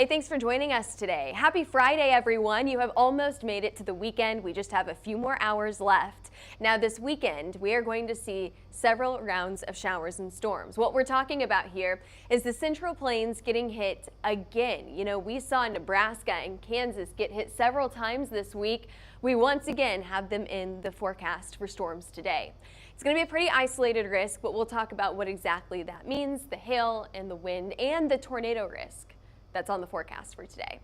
Hey, thanks for joining us today. Happy Friday, everyone. You have almost made it to the weekend. We just have a few more hours left. Now, this weekend, we are going to see several rounds of showers and storms. What we're talking about here is the Central Plains getting hit again. You know, we saw Nebraska and Kansas get hit several times this week. We once again have them in the forecast for storms today. It's going to be a pretty isolated risk, but we'll talk about what exactly that means, the hail and the wind and the tornado risk that's on the forecast for today.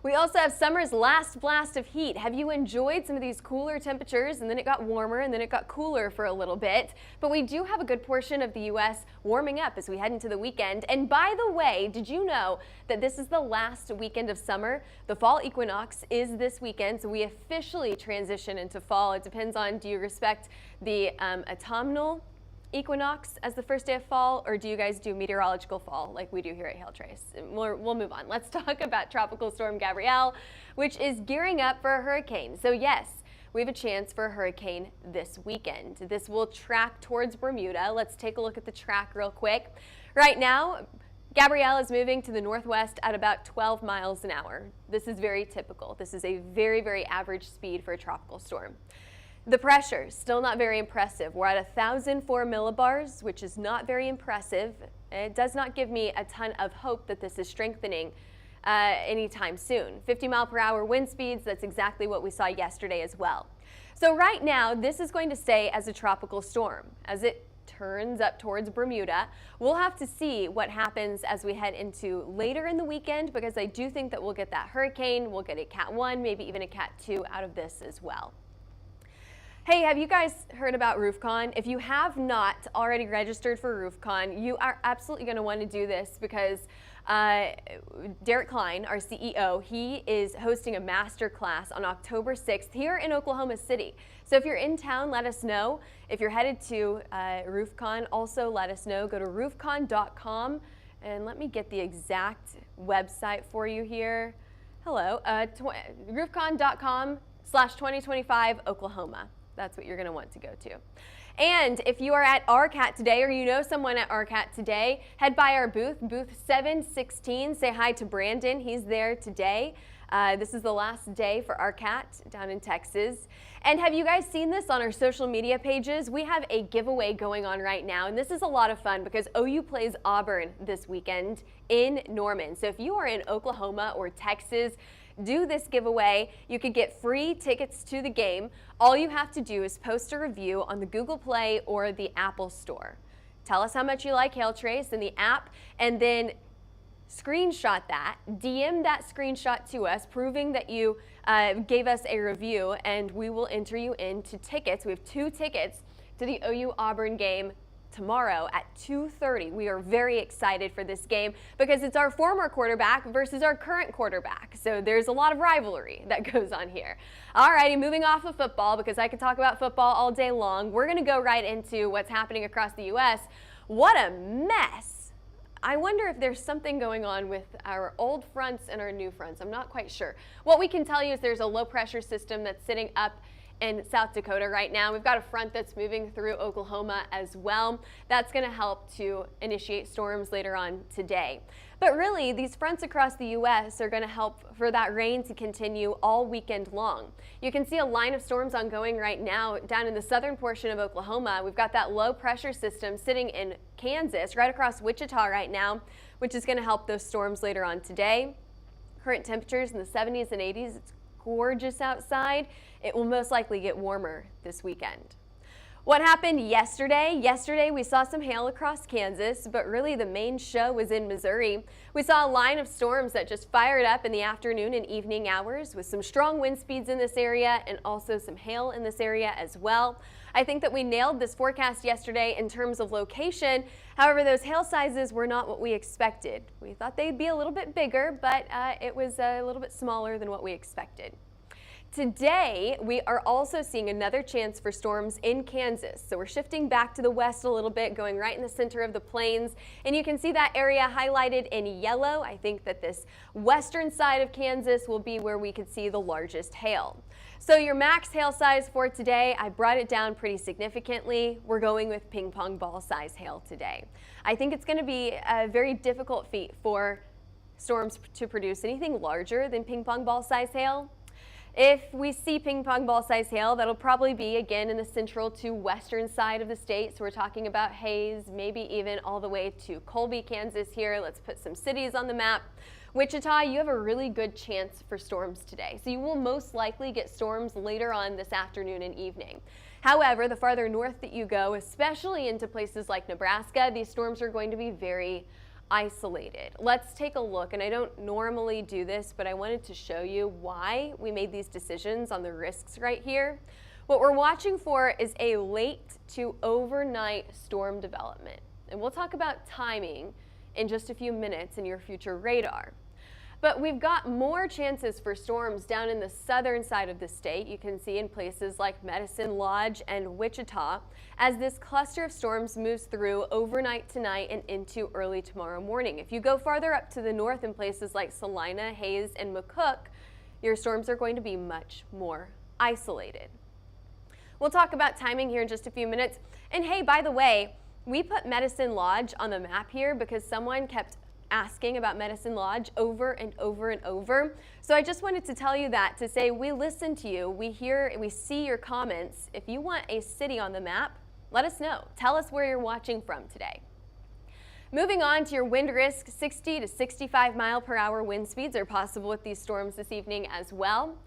We also have summer's last blast of heat. Have you enjoyed some of these cooler temperatures? And then it got warmer and then it got cooler for a little bit. But we do have a good portion of the U.S. warming up as we head into the weekend. And by the way, did you know that this is the last weekend of summer? The fall equinox is this weekend, so we officially transition into fall. It depends on, do you respect the autumnal equinox as the first day of fall, or do you guys do meteorological fall like we do here at HailTrace? We'll move on. Let's talk about Tropical Storm Gabrielle, which is gearing up for a hurricane. So yes, we have a chance for a hurricane this weekend. This will track towards Bermuda. Let's take a look at the track real quick. Right now, Gabrielle is moving to the northwest at about 12 miles an hour. This is very typical. This is a very, very average speed for a tropical storm. The pressure, still not very impressive. We're at 1,004 millibars, which is not very impressive. It does not give me a ton of hope that this is strengthening anytime soon. 50 mile per hour wind speeds, that's exactly what we saw yesterday as well. So right now, this is going to stay as a tropical storm. As it turns up towards Bermuda, we'll have to see what happens as we head into later in the weekend, because I do think that we'll get that hurricane, we'll get a Cat 1, maybe even a Cat 2 out of this as well. Hey, have you guys heard about RoofCon? If you have not already registered for RoofCon, you are absolutely going to want to do this, because Derek Klein, our CEO, he is hosting a master class on October 6th here in Oklahoma City. So if you're in town, let us know. If you're headed to RoofCon, also let us know. Go to roofcon.com, and let me get the exact website for you here. Hello, roofcon.com/2025 Oklahoma. That's what you're going to want to go to. And if you are at RCAT today, or you know someone at RCAT today, head by our booth, booth 716. Say hi to Brandon. He's there today. This is the last day for RCAT down in Texas. And have you guys seen this on our social media pages? We have a giveaway going on right now, and this is a lot of fun because OU plays Auburn this weekend in Norman. So if you are in Oklahoma or Texas, do this giveaway. You could get free tickets to the game. All you have to do is post a review on the Google Play or the Apple Store. Tell us how much you like HailTrace in the app, and then screenshot that, DM that screenshot to us, proving that you gave us a review, and we will enter you into tickets. We have 2 tickets to the OU Auburn game tomorrow at 2:30. We are very excited for this game because it's our former quarterback versus our current quarterback. So there's a lot of rivalry that goes on here. Alrighty, moving off of football, because I could talk about football all day long. We're going to go right into what's happening across the U.S. What a mess. I wonder if there's something going on with our old fronts and our new fronts. I'm not quite sure. What we can tell you is there's a low pressure system that's sitting up in South Dakota right now. We've got a front that's moving through Oklahoma as well. That's going to help to initiate storms later on today. But really, these fronts across the U.S. are going to help for that rain to continue all weekend long. You can see a line of storms ongoing right now down in the southern portion of Oklahoma. We've got that low pressure system sitting in Kansas, right across Wichita right now, which is going to help those storms later on today. Current temperatures in the 70s and 80s. It's gorgeous outside. It will most likely get warmer this weekend. What happened yesterday? Yesterday we saw some hail across Kansas, but really the main show was in Missouri. We saw a line of storms that just fired up in the afternoon and evening hours with some strong wind speeds in this area and also some hail in this area as well. I think that we nailed this forecast yesterday in terms of location. However, those hail sizes were not what we expected. We thought they'd be a little bit bigger, but it was a little bit smaller than what we expected. Today, we are also seeing another chance for storms in Kansas. So we're shifting back to the west a little bit, going right in the center of the plains. And you can see that area highlighted in yellow. I think that this western side of Kansas will be where we could see the largest hail. So your max hail size for today, I brought it down pretty significantly. We're going with ping pong ball size hail today. I think it's going to be a very difficult feat for storms to produce anything larger than ping pong ball size hail. If we see ping pong ball size hail, that'll probably be again in the central to western side of the state. So we're talking about Hays, maybe even all the way to Colby, Kansas here. Let's put some cities on the map. Wichita, you have a really good chance for storms today. So you will most likely get storms later on this afternoon and evening. However, the farther north that you go, especially into places like Nebraska, these storms are going to be very isolated. Let's take a look, and I don't normally do this, but I wanted to show you why we made these decisions on the risks right here. What we're watching for is a late to overnight storm development, and we'll talk about timing in just a few minutes in your future radar. But we've got more chances for storms down in the southern side of the state. You can see in places like Medicine Lodge and Wichita as this cluster of storms moves through overnight tonight and into early tomorrow morning. If you go farther up to the north in places like Salina, Hays, and McCook, your storms are going to be much more isolated. We'll talk about timing here in just a few minutes. And hey, by the way, we put Medicine Lodge on the map here because someone kept asking about Medicine Lodge over and over and over. So I just wanted to tell you that to say we listen to you, we hear, we see your comments. If you want a city on the map, let us know. Tell us where you're watching from today. Moving on to your wind risk, 60 to 65 mile per hour wind speeds are possible with these storms this evening as well.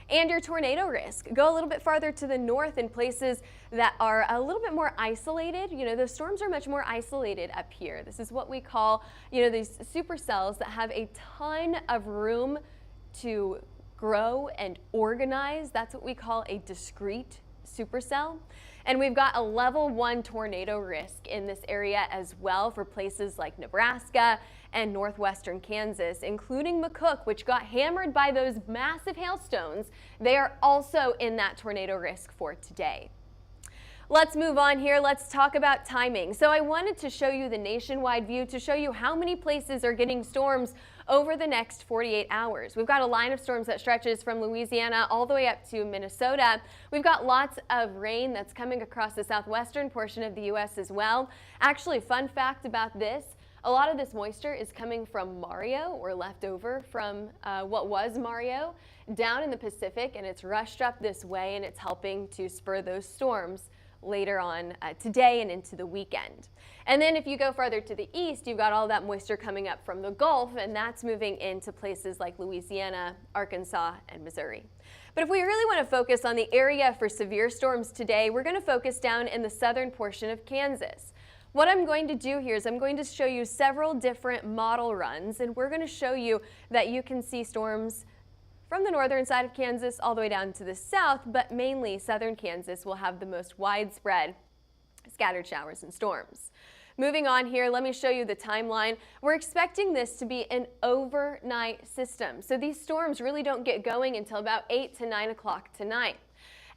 And your tornado risk. Go a little bit farther to the north in places that are a little bit more isolated. You know, the storms are much more isolated up here. This is what we call, you know, these supercells that have a ton of room to grow and organize. That's what we call a discrete supercell. And we've got a level 1 tornado risk in this area as well for places like Nebraska and northwestern Kansas, including McCook, which got hammered by those massive hailstones. They are also in that tornado risk for today. Let's move on here. Let's talk about timing. So I wanted to show you the nationwide view to show you how many places are getting storms over the next 48 hours. We've got a line of storms that stretches from Louisiana all the way up to Minnesota. We've got lots of rain that's coming across the southwestern portion of the U.S. as well. Actually, fun fact about this, a lot of this moisture is coming from Mario, or left over from what was Mario, down in the Pacific, and it's rushed up this way, and it's helping to spur those storms later on today and into the weekend. And then if you go farther to the east, you've got all that moisture coming up from the Gulf, and that's moving into places like Louisiana, Arkansas, and Missouri. But if we really want to focus on the area for severe storms today, we're going to focus down in the southern portion of Kansas. What I'm going to do here is I'm going to show you several different model runs, and we're going to show you that you can see storms from the northern side of Kansas all the way down to the south, but mainly southern Kansas will have the most widespread scattered showers and storms. Moving on here, let me show you the timeline. We're expecting this to be an overnight system, so these storms really don't get going until about 8 to 9 o'clock tonight.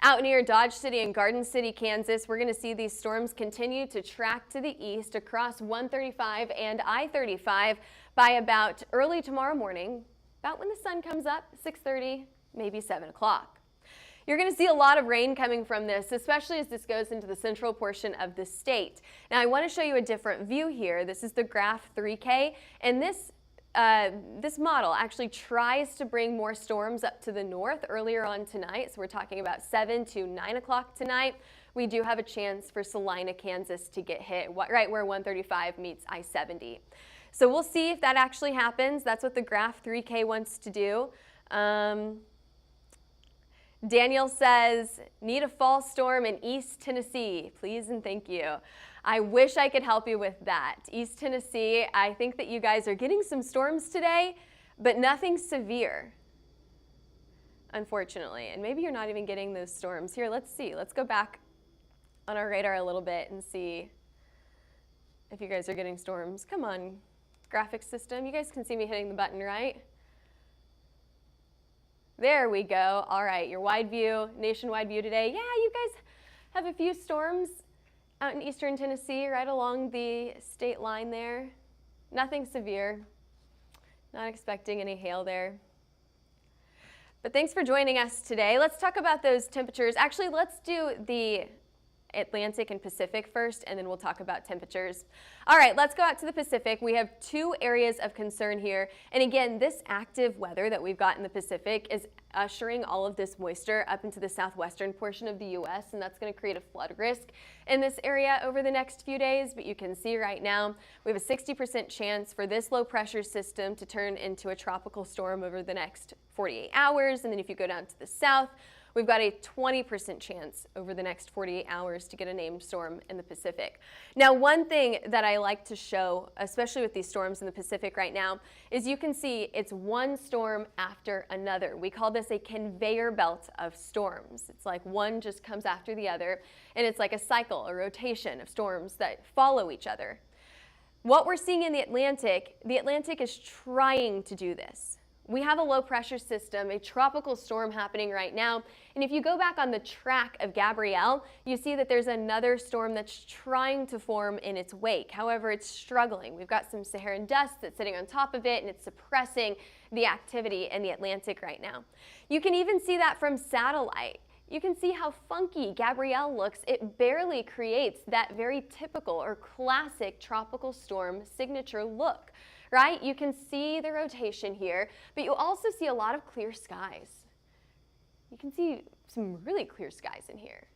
Out near Dodge City and Garden City, Kansas, we're going to see these storms continue to track to the east across 135 and I-35 by about early tomorrow morning, about when the sun comes up, 6:30, maybe 7 o'clock. You're going to see a lot of rain coming from this, especially as this goes into the central portion of the state. Now, I want to show you a different view here. This is the graph 3K, and this model actually tries to bring more storms up to the north earlier on tonight. So we're talking about 7 to 9 o'clock tonight. We do have a chance for Salina, Kansas to get hit right where 135 meets I-70. So we'll see if that actually happens. That's what the graph 3K wants to do. Daniel says, need a fall storm in East Tennessee, please and thank you. I wish I could help you with that. East Tennessee, I think that you guys are getting some storms today, but nothing severe, unfortunately. And maybe you're not even getting those storms. Here, let's see. Let's go back on our radar a little bit and see if you guys are getting storms. Come on, graphics system. You guys can see me hitting the button, right? There we go. All right, your wide view, nationwide view today. Yeah, you guys have a few storms out in eastern Tennessee, right along the state line there. Nothing severe. Not expecting any hail there. But thanks for joining us today. Let's talk about those temperatures. Actually, let's do the Atlantic and Pacific first, and then we'll talk about temperatures. All right, let's go out to the Pacific. We have two areas of concern here. And again, this active weather that we've got in the Pacific is ushering all of this moisture up into the southwestern portion of the U.S., and that's going to create a flood risk in this area over the next few days. But you can see right now we have a 60% chance for this low pressure system to turn into a tropical storm over the next 48 hours. And then if you go down to the south, we've got a 20% chance over the next 48 hours to get a named storm in the Pacific. Now, one thing that I like to show, especially with these storms in the Pacific right now, is you can see it's one storm after another. We call this a conveyor belt of storms. It's like one just comes after the other, and it's like a cycle, a rotation of storms that follow each other. What we're seeing in the Atlantic is trying to do this. We have a low pressure system, a tropical storm happening right now. And if you go back on the track of Gabrielle, you see that there's another storm that's trying to form in its wake. However, it's struggling. We've got some Saharan dust that's sitting on top of it, and it's suppressing the activity in the Atlantic right now. You can even see that from satellite. You can see how funky Gabrielle looks. It barely creates that very typical or classic tropical storm signature look. Right? You can see the rotation here, but you also see a lot of clear skies. You can see some really clear skies in here.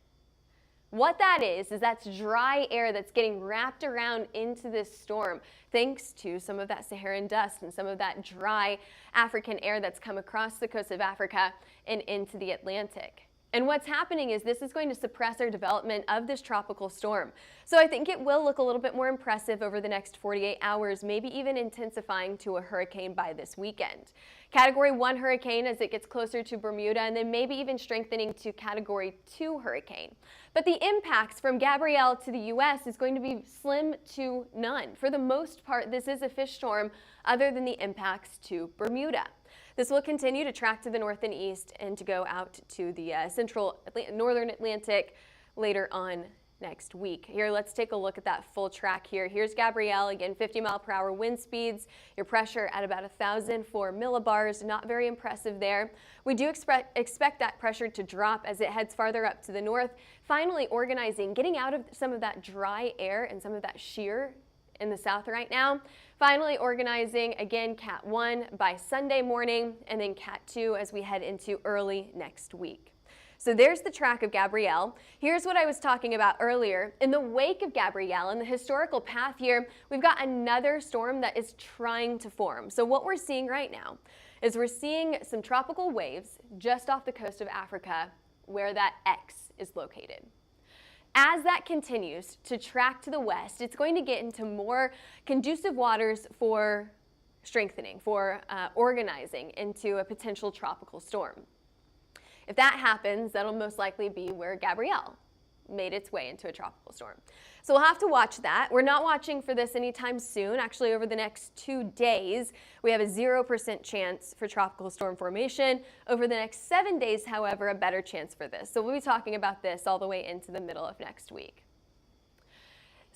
What that is that's dry air that's getting wrapped around into this storm thanks to some of that Saharan dust and some of that dry African air that's come across the coast of Africa and into the Atlantic. And what's happening is this is going to suppress our development of this tropical storm. So I think it will look a little bit more impressive over the next 48 hours, maybe even intensifying to a hurricane by this weekend. Category 1 hurricane as it gets closer to Bermuda, and then maybe even strengthening to Category 2 hurricane. But the impacts from Gabrielle to the U.S. is going to be slim to none. For the most part, this is a fish storm other than the impacts to Bermuda. This will continue to track to the north and east and to go out to the northern Atlantic later on next week. Here, let's take a look at that full track here. Here's Gabrielle, again, 50-mile-per-hour wind speeds, your pressure at about 1,004 millibars, not very impressive there. We do expect that pressure to drop as it heads farther up to the north, finally organizing, getting out of some of that dry air and some of that shear in the south right now. Finally organizing, again, Cat 1 by Sunday morning, and then Cat 2 as we head into early next week. So there's the track of Gabrielle. Here's what I was talking about earlier. In the wake of Gabrielle, in the historical path here, we've got another storm that is trying to form. So what we're seeing right now is we're seeing some tropical waves just off the coast of Africa where that X is located. As that continues to track to the west, it's going to get into more conducive waters for strengthening, for organizing into a potential tropical storm. If that happens, that'll most likely be where Gabrielle made its way into a tropical storm. So we'll have to watch that. We're not watching for this anytime soon. Actually, over the next 2 days, we have a 0% chance for tropical storm formation. Over the next 7 days, however, a better chance for this. So we'll be talking about this all the way into the middle of next week.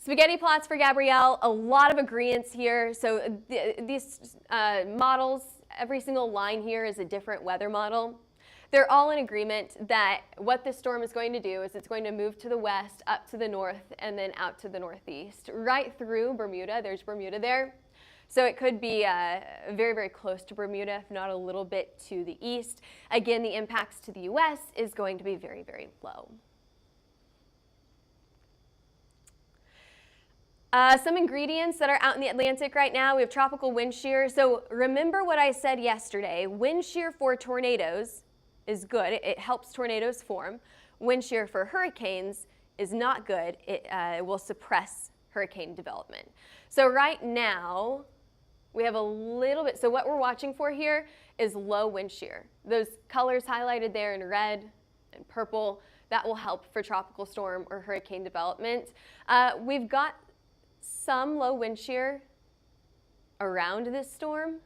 Spaghetti plots for Gabrielle, a lot of agreements here. So these models, every single line here is a different weather model. They're all in agreement that what this storm is going to do is it's going to move to the west, up to the north, and then out to the northeast, right through Bermuda. There's Bermuda there. So it could be very, very close to Bermuda, if not a little bit to the east. Again, the impacts to the U.S. is going to be very, very low. Some ingredients that are out in the Atlantic right now, we have tropical wind shear. So remember what I said yesterday, wind shear for tornadoes is good. It helps tornadoes form. Wind shear for hurricanes is not good. It will suppress hurricane development. So right now, we have a little bit, so what we're watching for here is low wind shear. Those colors highlighted there in red and purple, that will help for tropical storm or hurricane development. We've got some low wind shear around this storm,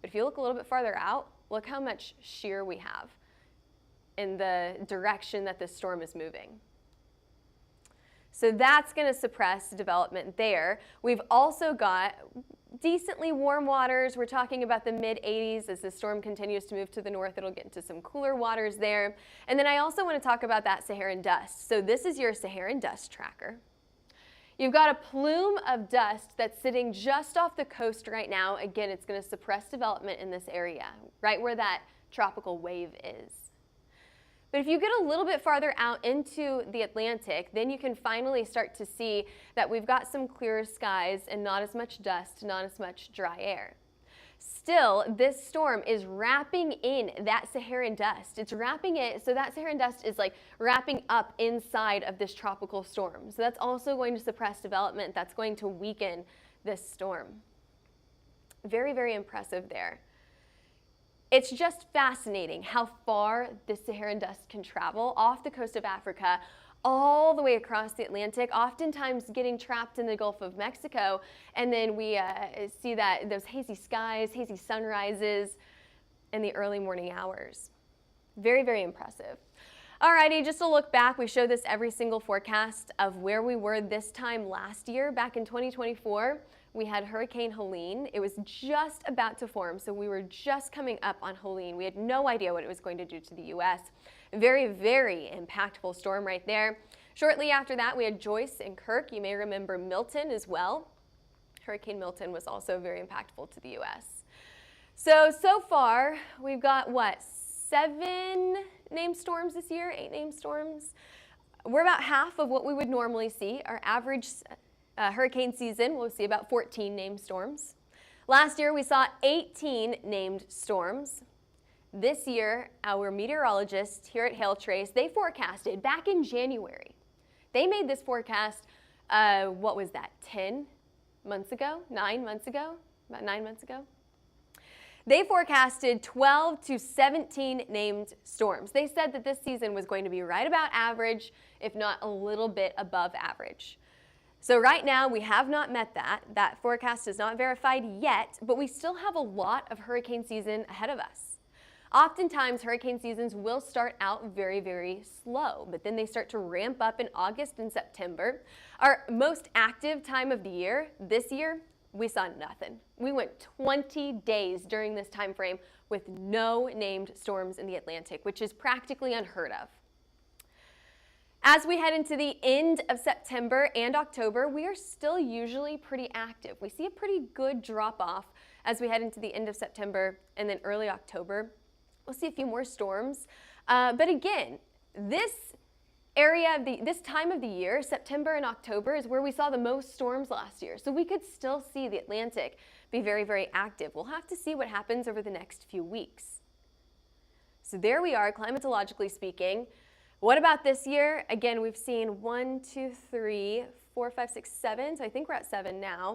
but if you look a little bit farther out, look how much shear we have in the direction that this storm is moving. So that's going to suppress development there. We've also got decently warm waters. We're talking about the mid-80s. As the storm continues to move to the north, it'll get into some cooler waters there. And then I also want to talk about that Saharan dust. So this is your Saharan dust tracker. You've got a plume of dust that's sitting just off the coast right now. Again, it's going to suppress development in this area, right where that tropical wave is. But if you get a little bit farther out into the Atlantic, then you can finally start to see that we've got some clearer skies and not as much dust, not as much dry air. Still, this storm is wrapping in that Saharan dust. It's wrapping it, so that Saharan dust is like wrapping up inside of this tropical storm. So that's also going to suppress development. That's going to weaken this storm. Very, very impressive there. It's just fascinating how far this Saharan dust can travel off the coast of Africa, all the way across the Atlantic, oftentimes getting trapped in the Gulf of Mexico. And then we see that those hazy skies, hazy sunrises in the early morning hours. Very, very impressive. Alrighty, just a look back. We show this every single forecast of where we were this time last year. Back in 2024, we had Hurricane Helene. It was just about to form, so we were just coming up on Helene. We had no idea what it was going to do to the U.S. Very, very impactful storm right there. Shortly after that, we had Joyce and Kirk. You may remember Milton as well. Hurricane Milton was also very impactful to the U.S. So far, we've got, what, 7 named storms this year, 8 named storms. We're about half of what we would normally see. Our average hurricane season, we'll see about 14 named storms. Last year, we saw 18 named storms. This year, our meteorologists here at HailTrace, they forecasted back in January. They made this forecast, what was that, 10 months ago? 9 months ago? About 9 months ago? They forecasted 12 to 17 named storms. They said that this season was going to be right about average, if not a little bit above average. So right now, we have not met that. That forecast is not verified yet, but we still have a lot of hurricane season ahead of us. Oftentimes, hurricane seasons will start out very, very slow, but then they start to ramp up in August and September. Our most active time of the year, this year, we saw nothing. We went 20 days during this time frame with no named storms in the Atlantic, which is practically unheard of. As we head into the end of September and October, we are still usually pretty active. We see a pretty good drop-off as we head into the end of September and then early October. We'll see a few more storms. But again, this time of the year, September and October, is where we saw the most storms last year. So we could still see the Atlantic be very, very active. We'll have to see what happens over the next few weeks. So there we are, climatologically speaking. What about this year? Again, we've seen 1, 2, 3, 4, 5, 6, 7. So I think we're at 7 now.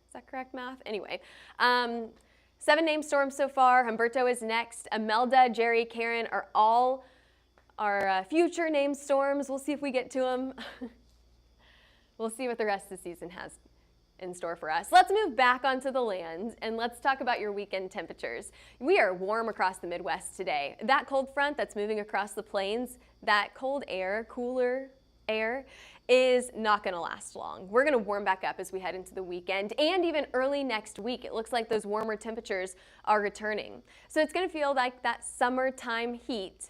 Is that correct math? Anyway. 7 named storms so far. Humberto is next. Imelda, Jerry, Karen are all our future named storms. We'll see if we get to them. We'll see what the rest of the season has in store for us. Let's move back onto the land and let's talk about your weekend temperatures. We are warm across the Midwest today. That cold front that's moving across the plains, that cold air, cooler air, is not going to last long. We're going to warm back up as we head into the weekend and even early next week. It looks like those warmer temperatures are returning. So it's going to feel like that summertime heat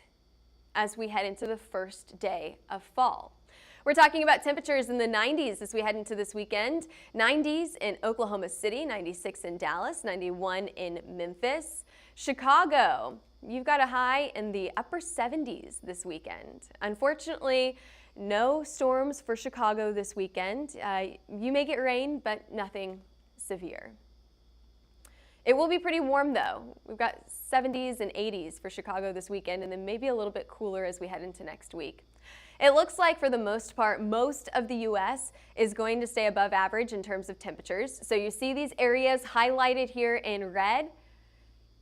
as we head into the first day of fall. We're talking about temperatures in the 90s as we head into this weekend. 90s in Oklahoma City, 96 in Dallas, 91 in Memphis. Chicago, you've got a high in the upper 70s this weekend. Unfortunately, no storms for Chicago this weekend. You may get rain, but nothing severe. It will be pretty warm though. We've got 70s and 80s for Chicago this weekend, and then maybe a little bit cooler as we head into next week. It looks like for the most part, most of the U.S. is going to stay above average in terms of temperatures. So you see these areas highlighted here in red.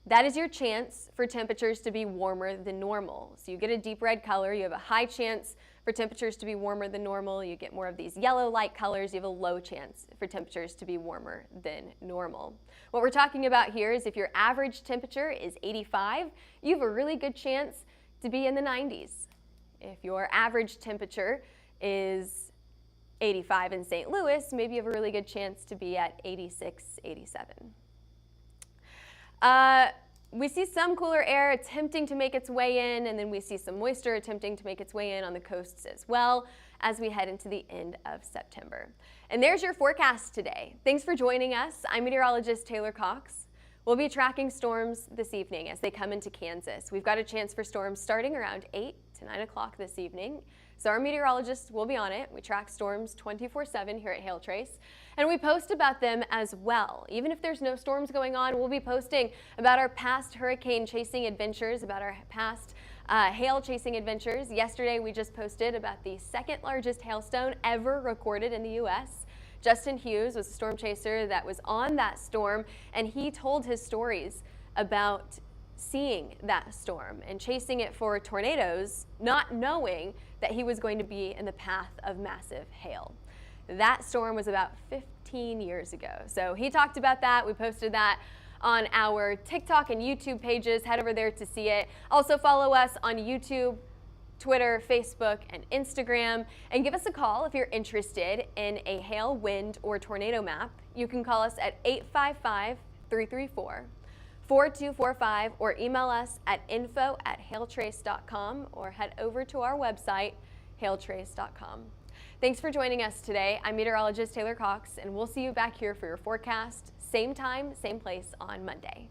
That is your chance for temperatures to be warmer than normal. So you get a deep red color, you have a high chance for temperatures to be warmer than normal. You get more of these yellow light colors, you have a low chance for temperatures to be warmer than normal. What we're talking about here is if your average temperature is 85, you have a really good chance to be in the 90s. If your average temperature is 85 in St. Louis, maybe you have a really good chance to be at 86, 87. We see some cooler air attempting to make its way in, and then we see some moisture attempting to make its way in on the coasts as well as we head into the end of September. And there's your forecast today. Thanks for joining us. I'm meteorologist Taylor Cox. We'll be tracking storms this evening as they come into Kansas. We've got a chance for storms starting around 8 to 9 o'clock this evening. So our meteorologists will be on it. We track storms 24/7 here at HailTrace, and we post about them as well. Even if there's no storms going on, we'll be posting about our past hurricane chasing adventures, about our past hail chasing adventures. Yesterday we just posted about the second largest hailstone ever recorded in the U.S. Justin Hughes was a storm chaser that was on that storm, and he told his stories about seeing that storm and chasing it for tornadoes, not knowing that he was going to be in the path of massive hail. That storm was about 15 years ago. So he talked about that. We posted that on our TikTok and YouTube pages. Head over there to see it. Also follow us on YouTube, Twitter, Facebook, and Instagram, and give us a call if you're interested in a hail, wind, or tornado map. You can call us at 855-334-4245 or email us at info@hailtrace.com or head over to our website, hailtrace.com. Thanks for joining us today. I'm meteorologist Taylor Cox, and we'll see you back here for your forecast, same time, same place on Monday.